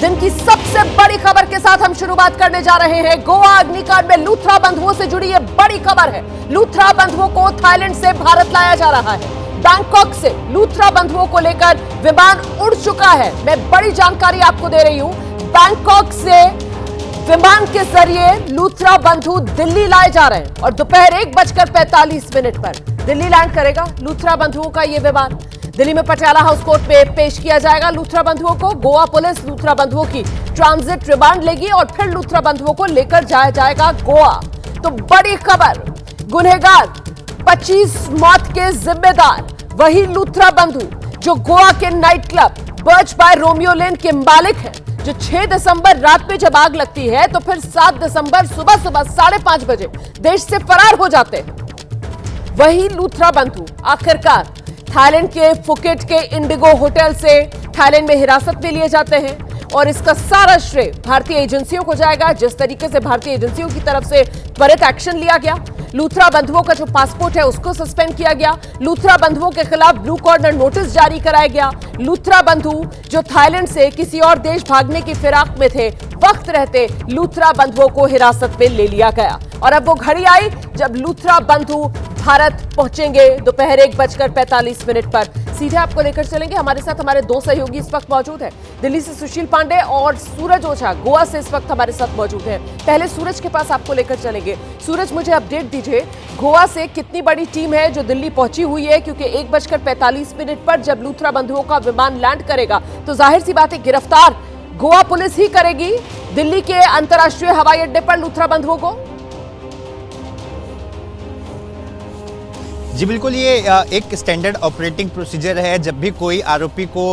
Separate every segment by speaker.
Speaker 1: दिन की सबसे बड़ी खबर के साथ हम शुरुआत करने जा रहे हैं। गोवा अग्निकांड में लूथरा बंधुओं से जुड़ी यह बड़ी खबर है। लूथरा बंधुओं को थाईलैंड से भारत लाया जा रहा है। बैंकॉक से लूथरा बंधुओं को लेकर विमान उड़ चुका है। मैं बड़ी जानकारी आपको दे रही हूं। बैंकॉक से विमान के जरिए लूथरा बंधु दिल्ली लाए जा रहे हैं और दोपहर 1:45 पर दिल्ली लैंड करेगा लूथरा बंधुओं का यह विमान। दिल्ली में पटियाला हाउस कोर्ट में पेश किया जाएगा लूथरा बंधुओं को। गोवा पुलिस लूथरा बंधुओं की ट्रांजिट रिमांड लेगी और फिर लूथरा बंधुओं को लेकर जाया जाएगा गोवा। तो बड़ी खबर, गुनहगार 25 मौत के जिम्मेदार वही लूथरा बंधु जो गोवा के night club Birch by Romeo Lane के मालिक हैं, जो 6 दिसंबर रात में जब आग लगती है तो फिर 7 दिसंबर सुबह 5:30 बजे देश से फरार हो जाते हैं। वही लूथरा बंधु आखिरकार थाईलैंड के फुकेट के इंडिगो होटल से थाईलैंड में हिरासत में लिए जाते हैं और इसका सारा श्रेय भारतीय एजेंसियों को जाएगा। जिस तरीके से भारतीय एजेंसियों की तरफ से त्वरित एक्शन लिया गया, लूथरा बंधुओं का जो पासपोर्ट है उसको सस्पेंड किया गया, लूथरा बंधुओं के खिलाफ ब्लू कॉर्नर नोटिस जारी कराया गया। लूथरा बंधु जो थाईलैंड से किसी और देश भागने की फिराक में थे, वक्त रहते लूथरा बंधुओं को हिरासत में ले लिया गया और अब वो घड़ी आई जब लूथरा बंधु भारत पहुंचेंगे दोपहर 1:45 पर। सीधे आपको लेकर चलेंगे। हमारे साथ हमारे दो सहयोगी इस वक्त मौजूद हैं। दिल्ली से सुशील पांडे और सूरज ओझा गोवा से इस वक्त हमारे साथ मौजूद हैं। पहले सूरज के पास आपको लेकर चलेंगे। सूरज, मुझे अपडेट दीजिए, गोवा से कितनी बड़ी टीम है जो दिल्ली पहुंची हुई है? क्योंकि 1:45 पर जब लूथरा बंधुओं का विमान लैंड करेगा तो जाहिर सी बात है गिरफ्तार गोवा पुलिस ही करेगी दिल्ली के अंतर्राष्ट्रीय हवाई अड्डे पर लूथरा बंधुओं को।
Speaker 2: जी बिल्कुल, ये एक स्टैंडर्ड ऑपरेटिंग प्रोसीजर है। जब भी कोई आरोपी को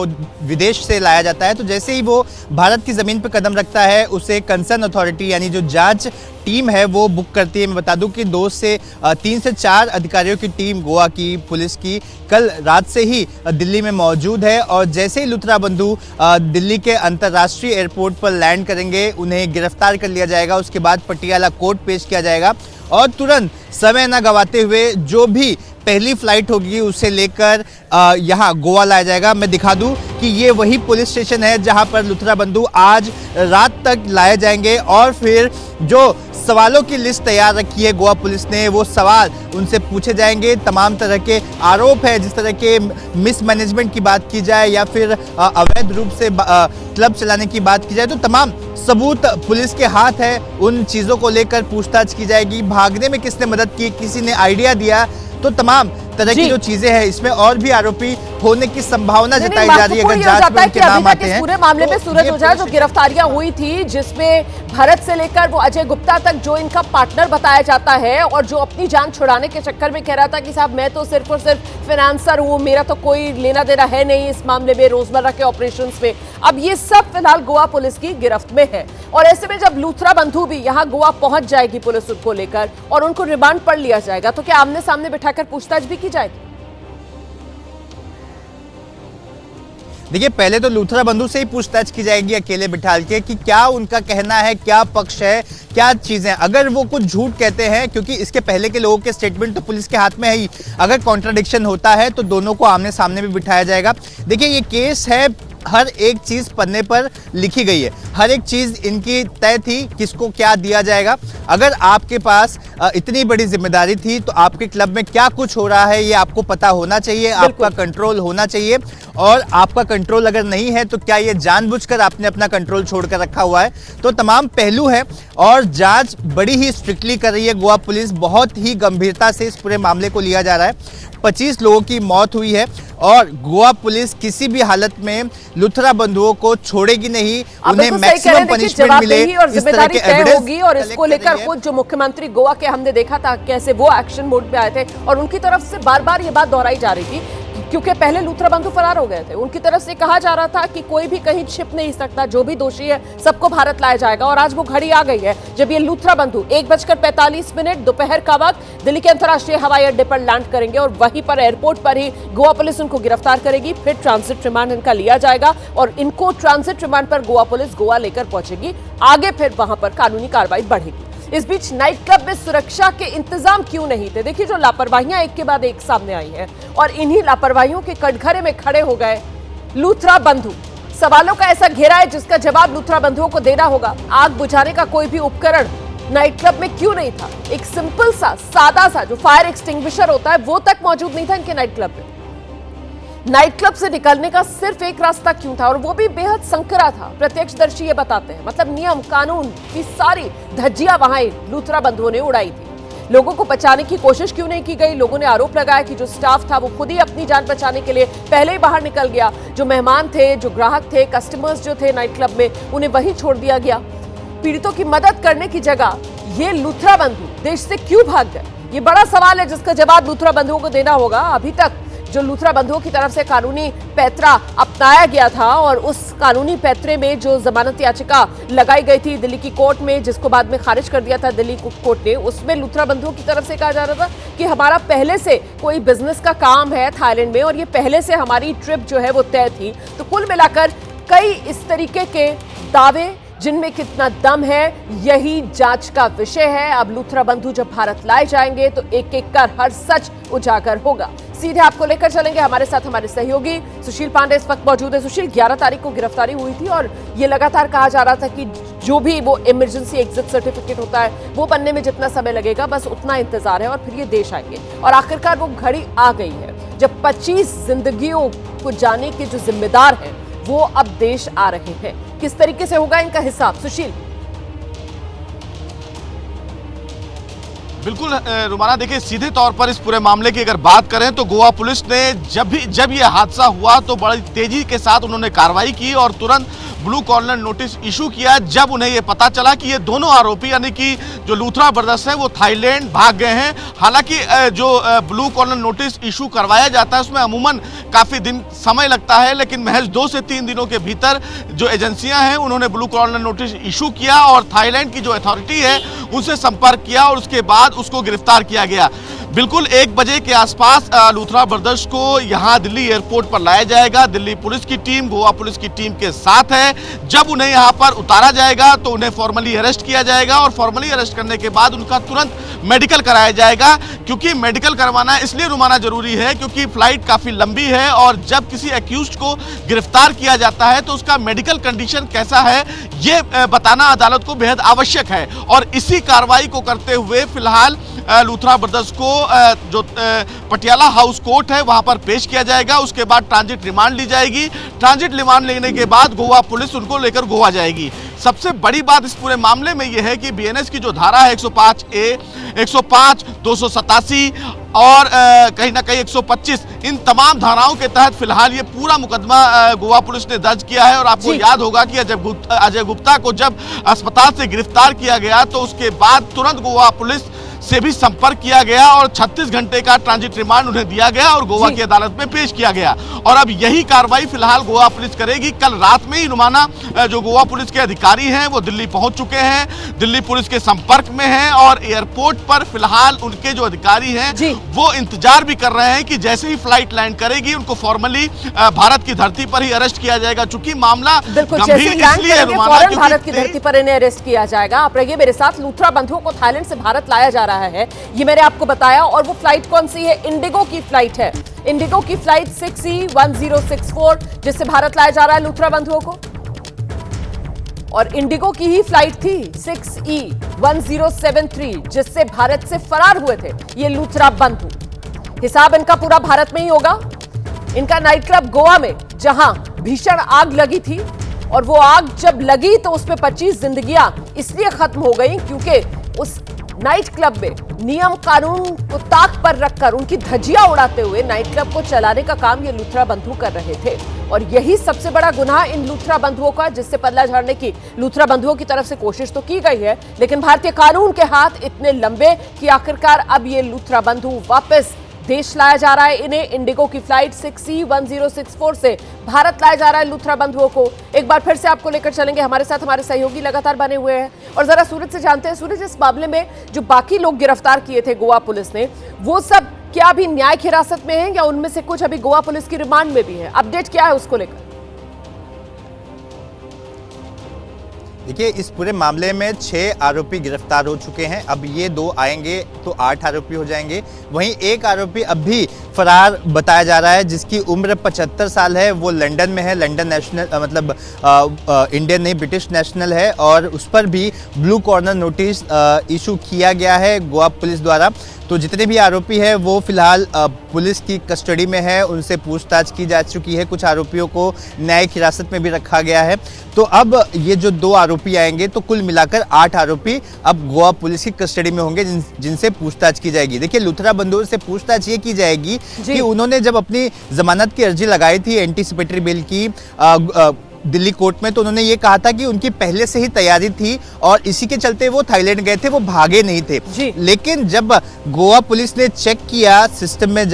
Speaker 2: विदेश से लाया जाता है तो जैसे ही वो भारत की ज़मीन पर कदम रखता है उसे कंसर्न अथॉरिटी यानी जो जांच टीम है वो बुक करती है। मैं बता दूं कि 3 से 4 अधिकारियों की टीम गोवा की पुलिस की कल रात से ही दिल्ली में मौजूद है और जैसे ही लूथरा बंधु दिल्ली के अंतर्राष्ट्रीय एयरपोर्ट पर लैंड करेंगे उन्हें गिरफ्तार कर लिया जाएगा। उसके बाद पटियाला कोर्ट पेश किया जाएगा और तुरंत समय न गंवाते हुए जो भी पहली फ्लाइट होगी उसे लेकर यहाँ गोवा लाया जाएगा। मैं दिखा दूं कि ये वही पुलिस स्टेशन है जहाँ पर लूथरा बंधु आज रात तक लाए जाएंगे और फिर जो सवालों की लिस्ट तैयार रखी है गोवा पुलिस ने, वो सवाल उनसे पूछे जाएंगे। तमाम तरह के आरोप है, जिस तरह के मिसमैनेजमेंट की बात की जाए या फिर अवैध रूप से क्लब चलाने की बात की जाए, तो तमाम सबूत पुलिस के हाथ है। उन चीज़ों को लेकर पूछताछ की जाएगी। भागने में किसने मदद की, किसी ने आइडिया दिया, तो तमाम तरह की जो चीजें हैं इसमें और भी आरोपी होने की संभावना जताई जा रही है। अगर जांच में उनके नाम आते हैं
Speaker 1: पूरे मामले में सूरज ओझा जो गिरफ्तारियां हुई थी, जिसमें भारत से लेकर वो अजय गुप्ता तक जो इनका पार्टनर बताया जाता है और जो अपनी जान छुड़ाने के चक्कर में कह रहा था कि साहब मैं तो सिर्फ और सिर्फ फाइनेंसर हूं, मेरा तो कोई लेना देना है नहीं इस मामले में, रोजमर्रा के ऑपरेशंस में, अब ये सब फिलहाल गोवा पुलिस की गिरफ्त में है। और ऐसे में जब लूथरा बंधु भी यहाँ गोवा पहुंच जाएगी पुलिस उनको लेकर और उनको रिमांड पर लिया जाएगा, तो क्या आमने सामने बिठाकर पूछताछ भी की जाएगी?
Speaker 2: देखिए, पहले तो लूथरा बंधु से ही पूछताछ की जाएगी अकेले बिठाल के कि क्या उनका कहना है, क्या पक्ष है, क्या चीजें। अगर वो कुछ झूठ कहते हैं, क्योंकि इसके पहले के लोगों के स्टेटमेंट तो पुलिस के हाथ में है ही, अगर कॉन्ट्राडिक्शन होता है तो दोनों को आमने सामने भी बिठाया जाएगा। देखिए, ये केस है, हर एक चीज पन्ने पर लिखी गई है, हर एक चीज इनकी तय थी किसको क्या दिया जाएगा। अगर आपके पास इतनी बड़ी जिम्मेदारी थी तो आपके क्लब में क्या कुछ हो रहा है ये आपको पता होना चाहिए, आपका कंट्रोल होना चाहिए। और आपका कंट्रोल अगर नहीं है तो क्या ये जानबूझकर आपने अपना कंट्रोल छोड़कर रखा हुआ है, तो तमाम पहलू है और जांच बड़ी ही स्ट्रिक्टली कर रही है गोवा पुलिस। बहुत ही गंभीरता से इस पूरे मामले को लिया जा रहा है। 25 लोगों की मौत हुई है और गोवा पुलिस किसी भी हालत में लूथरा बंधुओं को छोड़ेगी नहीं, उन्हें मैक्सिमम पनिशमेंट मिले,
Speaker 1: इस तरह के एविडेंस होगी। और इसको लेकर खुद जो मुख्यमंत्री गोवा के हमने देखा था कैसे वो एक्शन मोड में आए थे और उनकी तरफ से बार बार ये बात दोहराई जा रही थी, क्योंकि पहले लूथरा बंधु फरार हो गए थे, उनकी तरफ से कहा जा रहा था कि कोई भी कहीं छिप नहीं सकता, जो भी दोषी है सबको भारत लाया जाएगा। और आज वो घड़ी आ गई है जब ये लूथरा बंधु 1:45 दोपहर का वक्त दिल्ली के अंतर्राष्ट्रीय हवाई अड्डे पर लैंड करेंगे और वहीं पर एयरपोर्ट पर ही गोवा पुलिस उनको गिरफ्तार करेगी। फिर ट्रांजिट रिमांड इनका लिया जाएगा और इनको ट्रांजिट रिमांड पर गोवा पुलिस गोवा लेकर पहुंचेगी। आगे फिर वहां पर कानूनी कार्रवाई बढ़ेगी। इस बीच नाइट क्लब में सुरक्षा के इंतजाम क्यों नहीं थे? देखिए, जो लापरवाहियां एक के बाद एक सामने आई हैं और इन्हीं लापरवाहियों के कटघरे में खड़े हो गए लूथरा बंधु। सवालों का ऐसा घेरा है जिसका जवाब लूथरा बंधुओं को देना होगा। आग बुझाने का कोई भी उपकरण नाइट क्लब में क्यों नहीं था? एक सिंपल सा सादा सा जो फायर एक्सटिंग्विशर होता है वो तक मौजूद नहीं था इनके नाइट क्लब में। नाइट क्लब से निकलने का सिर्फ एक रास्ता क्यों था, और वो भी बेहद संकरा था? प्रत्यक्षदर्शी ये बताते हैं। मतलब नियम कानून की सारी धज्जियां वहां लूथरा बंधुओं ने उड़ाई थी। लोगों को बचाने की कोशिश क्यों नहीं की गई? लोगों ने आरोप लगाया कि जो स्टाफ था वो खुद ही अपनी जान बचाने के लिए पहले ही बाहर निकल गया। जो मेहमान थे, जो ग्राहक थे, कस्टमर्स जो थे नाइट क्लब में, उन्हें वहीं छोड़ दिया गया। पीड़ितों की मदद करने की जगह ये लूथरा बंधु देश से क्यों भाग गए? ये बड़ा सवाल है जिसका जवाब लूथरा बंधुओं को देना होगा। अभी तक जो लूथरा बंधुओं की तरफ से कानूनी पैतरा अपनाया गया था और उस कानूनी पैतरे में जो जमानत याचिका लगाई गई थी दिल्ली की कोर्ट में, जिसको बाद में खारिज कर दिया था दिल्ली कोर्ट ने, उसमें लूथरा बंधुओं की तरफ से कहा जा रहा था कि हमारा पहले से कोई बिजनेस का काम है थाईलैंड में और ये पहले से हमारी ट्रिप जो है वो तय थी। तो कुल मिलाकर कई इस तरीके के दावे जिनमें कितना दम है यही जांच का विषय है। अब लूथरा बंधु जब भारत लाए जाएंगे तो एक एक कर हर सच उजागर होगा। सीधे आपको लेकर चलेंगे हमारे साथ हमारे सहयोगी सुशील पांडे इस वक्त मौजूद है। सुशील, 11 तारीख को गिरफ्तारी हुई थी और ये लगातार कहा जा रहा था कि जो भी वो इमरजेंसी एग्जिट सर्टिफिकेट होता है वो बनने में जितना समय लगेगा बस उतना इंतजार है और फिर ये देश आएंगे। और आखिरकार वो घड़ी आ गई है जब 25 जिंदगियों को जाने के जो जिम्मेदार हैं वो अब देश आ रहे हैं। किस तरीके से होगा इनका हिसाब, सुशील?
Speaker 3: बिल्कुल रुमाना, देखिए सीधे तौर पर इस पूरे मामले की अगर बात करें तो गोवा पुलिस ने जब ये हादसा हुआ तो बड़ी तेजी के साथ उन्होंने कार्रवाई की और तुरंत ब्लू कॉर्नर नोटिस इशू किया। जब उन्हें ये पता चला कि ये दोनों आरोपी यानी कि जो लूथरा ब्रदर्स हैं वो थाईलैंड भाग गए हैं। हालांकि जो ब्लू कॉर्नर नोटिस इशू करवाया जाता है उसमें अमूमन काफ़ी दिन समय लगता है, लेकिन महज 2 से 3 दिनों के भीतर जो एजेंसियां हैं उन्होंने ब्लू कॉर्नर नोटिस इशू किया और थाईलैंड की जो अथॉरिटी है उनसे संपर्क किया और उसके बाद उसको गिरफ्तार किया गया। बिल्कुल 1 बजे के आसपास लूथरा ब्रदर्स को यहां दिल्ली एयरपोर्ट पर लाया जाएगा। दिल्ली पुलिस की टीम गोवा पुलिस की टीम के साथ है। जब उन्हें यहां पर उतारा जाएगा तो उन्हें फॉर्मली अरेस्ट किया जाएगा और फॉर्मली अरेस्ट करने के बाद उनका तुरंत मेडिकल कराया जाएगा। क्योंकि मेडिकल करवाना इसलिए रुमाना जरूरी है क्योंकि फ्लाइट काफी लंबी है और जब किसी एक्यूज्ड को गिरफ्तार किया जाता है तो उसका मेडिकल कंडीशन कैसा है ये बताना अदालत को बेहद आवश्यक है। और इसी कार्रवाई को करते हुए फिलहाल लूथरा ब्रदर्स को जो पटियाला हाउस कोर्ट है वहां पर पेश किया जाएगा। उसके बाद ट्रांजिट रिमांड ली जाएगी। ट्रांजिट रिमांड लेने के बाद गोवा पुलिस उनको लेकर गोवा जाएगी। सबसे बड़ी बात इस पूरे मामले में यह है कि बीएनएस की जो धारा है 105A, 105, 287 और कहीं ना कहीं 125, इन तमाम धाराओं के तहत फिलहाल ये पूरा मुकदमा गोवा पुलिस ने दर्ज किया है। और आपको याद होगा कि अजय गुप्ता को जब अस्पताल से गिरफ्तार किया गया तो उसके बाद तुरंत गोवा पुलिस से भी संपर्क किया गया और 36 घंटे का ट्रांजिट रिमांड उन्हें दिया गया और गोवा की अदालत में पेश किया गया। और अब यही कार्रवाई फिलहाल गोवा पुलिस करेगी। कल रात में ही रुमाना जो गोवा पुलिस के अधिकारी हैं वो दिल्ली पहुंच चुके हैं, दिल्ली पुलिस के संपर्क में हैं और एयरपोर्ट पर फिलहाल उनके जो अधिकारी हैं वो इंतजार भी कर रहे हैं कि जैसे ही फ्लाइट लैंड करेगी उनको फॉर्मली भारत की धरती पर ही अरेस्ट किया जाएगा। चूंकि मामला गंभीर इसलिए रुमाना क्योंकि
Speaker 1: भारत की धरती पर इन्हें अरेस्ट किया जाएगा। आप रहिए मेरे साथ। लूथरा बंधुओं को थाईलैंड से भारत लाया जा रहा है ये मैंने आपको बताया। और वो फ्लाइट कौन सी है? इंडिगो की फ्लाइट है। इंडिगो की फ्लाइट 6E1064 जिससे भारत लाया जा रहा है लूथरा बंधुओं को। और इंडिगो की ही फ्लाइट थी 6E1073 जिससे भारत से फरार हुए थे ये लूथरा बंधु। हिसाब इनका पूरा भारत में ही होगा। इनका नाइट क्लब गोवा में जहां भीषण आग लगी थी और वो आग जब लगी तो उसमें 25 जिंदगियां इसलिए खत्म हो गई क्योंकि उस नाइट क्लब में नियम कानून को ताक पर रखकर उनकी धज्जियां उड़ाते हुए नाइट क्लब को चलाने का काम ये लूथरा बंधु कर रहे थे। और यही सबसे बड़ा गुनाह इन लूथरा बंधुओं का, जिससे पल्ला झाड़ने की लूथरा बंधुओं की तरफ से कोशिश तो की गई है लेकिन भारतीय कानून के हाथ इतने लंबे कि आखिरकार अब ये लूथरा बंधु वापस देश लाया जा रहा है। इन्हें इंडिगो की फ्लाइट 6E1064 से भारत लाया जा रहा है लूथरा बंधुओं को। एक बार फिर से आपको लेकर चलेंगे। हमारे साथ हमारे सहयोगी लगातार बने हुए हैं और जरा सूरज से जानते हैं। सूरज, इस मामले में जो बाकी लोग गिरफ्तार किए थे गोवा पुलिस ने, वो सब क्या अभी न्यायिक हिरासत में हैं या उनमें से कुछ अभी गोवा पुलिस की रिमांड में भी है? अपडेट क्या है उसको लेकर?
Speaker 2: देखिए, इस पूरे मामले में 6 आरोपी गिरफ्तार हो चुके हैं। अब ये 2 आएंगे तो 8 आरोपी हो जाएंगे। वहीं एक आरोपी अब भी फरार बताया जा रहा है, जिसकी उम्र 75 साल है। वो लंदन में है, लंदन नेशनल मतलब इंडियन नहीं, ब्रिटिश नेशनल है, और उस पर भी ब्लू कॉर्नर नोटिस इशू किया गया है गोवा पुलिस द्वारा। तो जितने भी आरोपी हैं वो फिलहाल पुलिस की कस्टडी में है, उनसे पूछताछ की जा चुकी है। कुछ आरोपियों को न्यायिक हिरासत में भी रखा गया है। तो अब ये जो 2 आरोपी आएंगे तो कुल मिलाकर 8 आरोपी अब गोवा पुलिस की कस्टडी में होंगे, जिनसे पूछताछ की जाएगी। देखिए, लुथरा बंधुओं से पूछताछ ये की जाएगी कि उन्होंने जब अपनी जमानत की अर्जी लगाई थी एंटीसिपेटरी बिल की दिल्ली कोर्ट में, तो उन्होंने ये कहा था कि उनकी पहले से ही तैयारी थी और इसी के चलते वो थाईलैंड गए थे, वो भागे नहीं थे। लेकिन जब गोवा पुलिस ने चेक किया सिस्टम में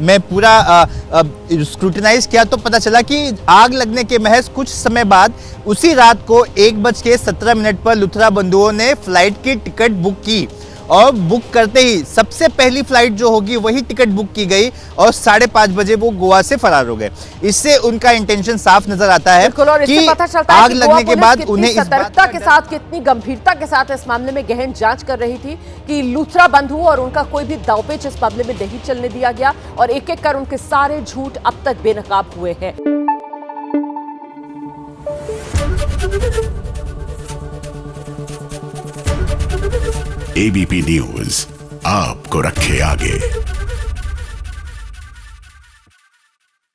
Speaker 2: मैं पूरा स्क्रूटिनाइज किया, तो पता चला कि आग लगने के महज कुछ समय बाद उसी रात को 1:17 पर लुथरा बंधुओं ने फ्लाइट की टिकट बुक की, और बुक करते ही सबसे पहली फ्लाइट जो होगी वही टिकट बुक की गई, और 5:30 बजे वो गोवा से फरार हो गए। इससे उनका इंटेंशन साफ नजर आता है कि
Speaker 1: पता चलता है
Speaker 2: आग लगने के बाद उन्हें
Speaker 1: सतर्कता के साथ, कितनी गंभीरता के साथ इस मामले में गहन जांच कर रही थी कि लुथरा बंधुओं और उनका कोई भी दांवपेच इस मामले में नहीं चलने दिया गया, और एक एक कर उनके सारे झूठ अब तक बेनकाब हुए हैं।
Speaker 4: एबीपी न्यूज आपको रखे आगे।